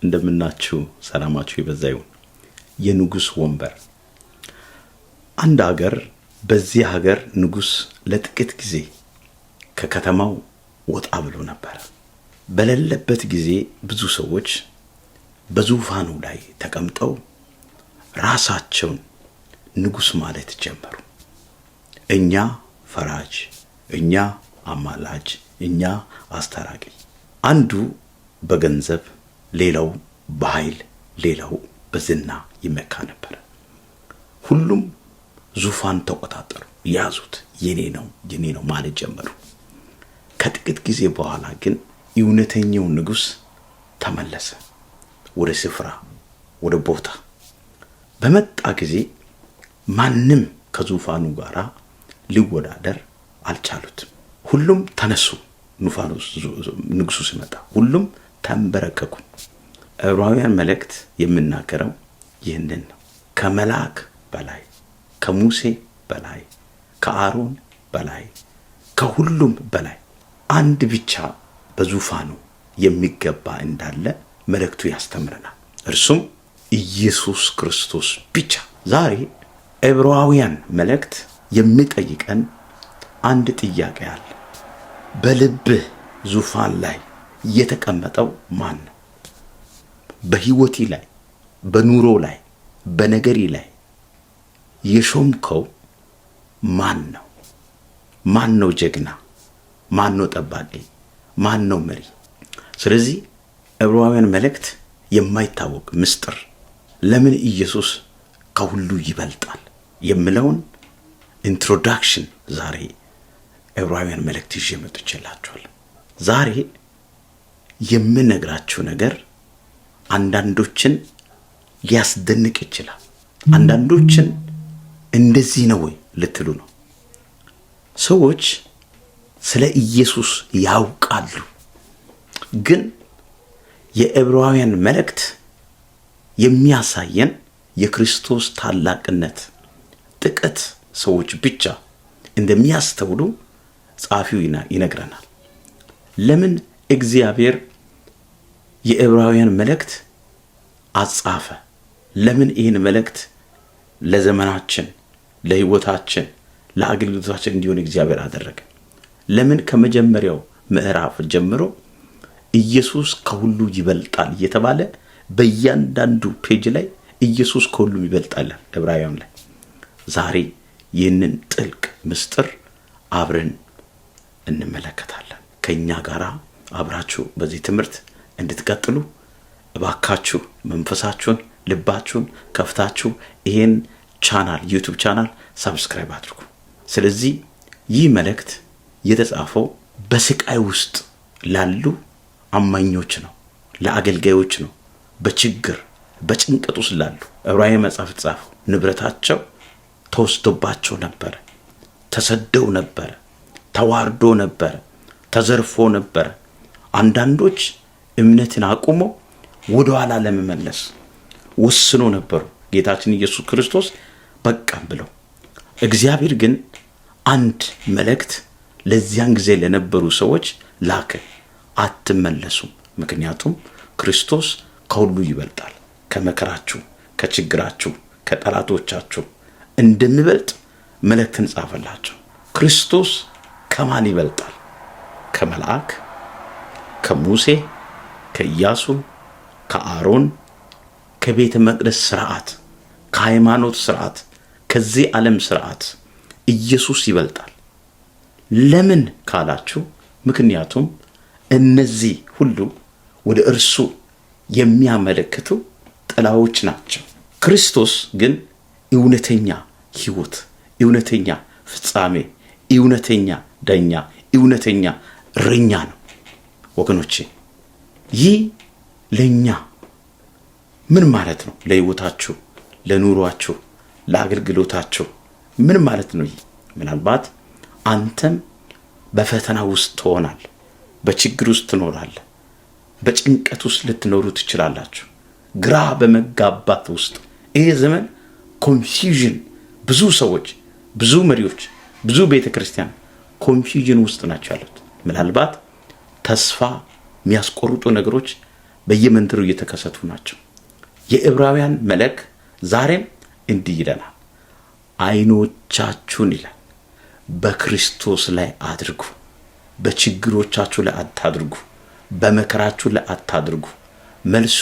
እንደምናችሁ ሰላማችሁ ይበዛዩ። የንጉስ ወንበር አንድ ሀገር በዚህ ሀገር ንጉስ ለጥቂት ጊዜ ከከተማው ወጣ ብሎ ነበር። በሌለበት ጊዜ ብዙ ሰዎች በዙፋኑ ላይ ተቀምጠው ራሳቸውን ንጉስ ማለት ጀመሩ። እኛ ፈራጅ፣ እኛ አማላጅ፣ እኛ አስታራቂ። አንዱ በገንዘብ፣ ሌላው በኃይል፣ ሌላው በዝና ይመካ ነበር። ሁሉም ዙፋን ተቆጣጠሩ፣ ያዙት። የኔ ነው ማለት ጀመሩ። ከጥቂት ጊዜ በኋላ ግን እውነተኛው ንጉስ ተመለሰ ወደ ስፍራ ወደ ቦታ። በመጣ ጊዜ ማንም ከዙፋኑ ጋራ ሊወዳደር አልቻሉትም። ሁሉም ተነሱ። ንጉሱ ሲመጣ ሁሉም ተንበረከኩ። ዕብራውያን መልእክት የሚናገረው ይህንን ነው። ከመላእክ በላይ፣ ከሙሴ በላይ፣ ከአሮን በላይ፣ ከሁሉም በላይ አንድ ብቻ በዙፋኑ የሚገባ እንዳለ መልእክቱ ያስተምረናል። እርሱም ኢየሱስ ክርስቶስ ብቻ። ዛሬ ዕብራውያን መልእክት የሚጠይቀን አንድ ጥያቄ አለ። በልብህ ዙፋን ላይ የተቀመጠው ማን ነው? በህይወቴ ላይ፣ በኑሮ ላይ፣ በነገሪ ላይ የሾምከው ማን ነው? ማን ነው ጀግና? ማን ነው ጠባቂ? ማን ነው መሪ? ስለዚህ ዕብራውያን መልእክት የማይታወቅ ምስጢር ለምን ኢየሱስ ከሁሉ ይበልጣል የሚለውን ኢንትሮዳክሽን ዛሬ ዕብራውያን መልእክት ይዤ መጥቻለሁ። ዛሬ የምነግራችሁ ነገር አንዳንዶችን ሊያስደንቅ ይችላል። አንዳንዶችን እንደዚህ ነው ወይ ልትሉ ነው። ሰዎች ስለ ኢየሱስ ያውቃሉ፣ ግን የዕብራውያን መልእክት የሚያሳየን የክርስቶስ ታላቅነት ጥቂት ሰዎች ብቻ እንደሚያስተውሉ ጻፊው ይነግረናል። ለምን እግዚአብሔር የዕብራውያን መልእክት አጻፈ? ለምን ይህን መልእክት ለዘመናችን፣ ለህይወታችን፣ ለአገልግሎታችን እንዲሆን እግዚአብሔር አደረገ? ለምን ከመጀመሪያው ምዕራፍ ጀምሮ ኢየሱስ ከሁሉ ይበልጣል እየተባለ በእያንዳንዱ ፔጅ ላይ ኢየሱስ ከሁሉ ይበልጣል ዕብራውያን ላይ? ዛሬ ይህንን ጥልቅ ምስጢር አብረን እንመለከታለን። ከኛ ጋር አብራችሁ በዚህ ትምህርት እንድትቀጥሉ እባካችሁ መንፈሳችሁን ልባችሁን ከፍታችሁ ይሄን ቻናል ዩቲዩብ ቻናል ሰብስክራይብ አድርጉ። ስለዚህ ይህ መልእክት የተጻፈው በስቃይ ውስጥ ላሉ አማኞች ነው፣ ለአገልጋዮች ነው። በችግር በጭንቀት ውስጥ ላሉ ዕብራውያን መጽሐፍ የተጻፈው ንብረታቸው ተወስዶባቸው ነበር፣ ተሰደው ነበር፣ ተዋርዶ ነበር፣ ተዘርፎ ነበር። አንዳንዶች እምነትን አቁሞ ወደ ኋላ ለመመለስ ወስኖ ነበሩ። ጌታችን ኢየሱስ ክርስቶስ በቃም ብለው፣ እግዚአብሔር ግን አንድ መልእክት ለዚያን ጊዜ ለነበሩ ሰዎች ላከ። አትመለሱም፣ ምክንያቱም ክርስቶስ ከሁሉ ይበልጣል። ከመከራችሁ፣ ከችግራችሁ፣ ከጠላቶቻችሁ እንደሚበልጥ መልእክትን ጻፈላቸው። ክርስቶስ ከማን ይበልጣል? ከመልአክ፣ ከሙሴ፣ ከኢያሱ፣ ከአሮን፣ ከቤተ መቅደስ ስርዓት፣ ከሃይማኖት ስርዓት፣ ከዚህ ዓለም ስርዓት ኢየሱስ ይበልጣል። ለምን ካላችሁ፣ ምክንያቱም እነዚህ ሁሉ ወደ እርሱ የሚያመለክቱ ጥላዎች ናቸው። ክርስቶስ ግን እውነተኛ ሕይወት፣ እውነተኛ ፍጻሜ፣ እውነተኛ ዳኛ፣ እውነተኛ እረኛ ነው። ወገኖቼ ይህ ለኛ ምን ማለት ነው? ለሕይወታችሁ፣ ለኑሯችሁ፣ ለአገልግሎታችሁ ምን ማለት ነው? ይህ ምናልባት አንተም በፈተና ውስጥ ትሆናለህ፣ በችግር ውስጥ ትኖራለህ፣ በጭንቀት ውስጥ ልትኖሩ ትችላላችሁ፣ ግራ በመጋባት ውስጥ። ይሄ ዘመን ኮንፊውዥን፣ ብዙ ሰዎች፣ ብዙ መሪዎች፣ ብዙ ቤተክርስቲያን ኮንፊውዥን ውስጥ ናቸው ያሉት። ምናልባት ተስፋ የሚያስቆርጡ ነገሮች በየመንደሩ እየተከሰቱ ናቸው። የዕብራውያን መልአክ ዛሬም እንዲህ ይለናል፣ አይኖቻችሁን ይላል በክርስቶስ ላይ አድርጉ። በችግሮቻችሁ ላይ አታድርጉ፣ በመከራችሁ ላይ አታድርጉ። መልሱ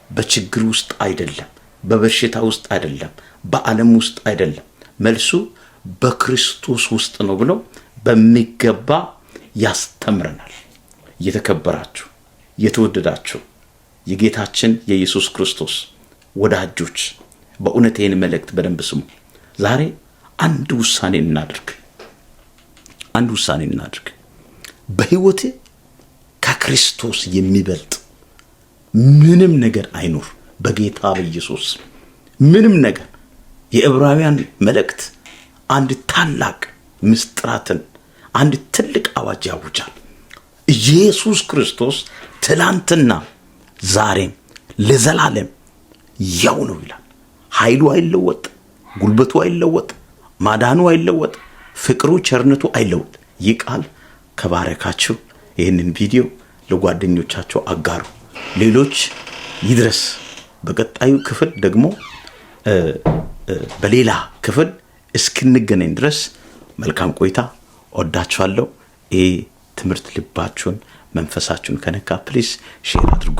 በችግር ውስጥ አይደለም፣ በበሽታ ውስጥ አይደለም፣ በዓለም ውስጥ አይደለም። መልሱ በክርስቶስ ውስጥ ነው ብሎ በሚገባ ያስተምረናል። የተከበራችሁ የተወደዳችሁ የጌታችን የኢየሱስ ክርስቶስ ወዳጆች በእውነት ይህን መልእክት በደንብ ስሙ። ዛሬ አንድ ውሳኔ እናድርግ። በሕይወቴ ከክርስቶስ የሚበልጥ ምንም ነገር አይኖር። በጌታ በኢየሱስ ምንም ነገር። የዕብራውያን መልእክት አንድ ታላቅ ምስጢራትን፣ አንድ ትልቅ አዋጅ ያውጃል። ኢየሱስ ክርስቶስ ትላንትና ዛሬም ለዘላለም ያው ነው ይላል። ኃይሉ አይለወጥ፣ ጉልበቱ አይለወጥ፣ ማዳኑ አይለወጥ፣ ፍቅሩ ቸርነቱ አይለወጥ። ይህ ቃል ከባረካችሁ ይህንን ቪዲዮ ለጓደኞቻቸው አጋሩ፣ ሌሎች ይድረስ። በቀጣዩ ክፍል ደግሞ በሌላ ክፍል እስክንገናኝ ድረስ መልካም ቆይታ። ወዳችኋለሁ። ይህ ትምህርት ልባችሁን መንፈሳችሁን ከነካ ፕሊስ ሼር አድርጉ።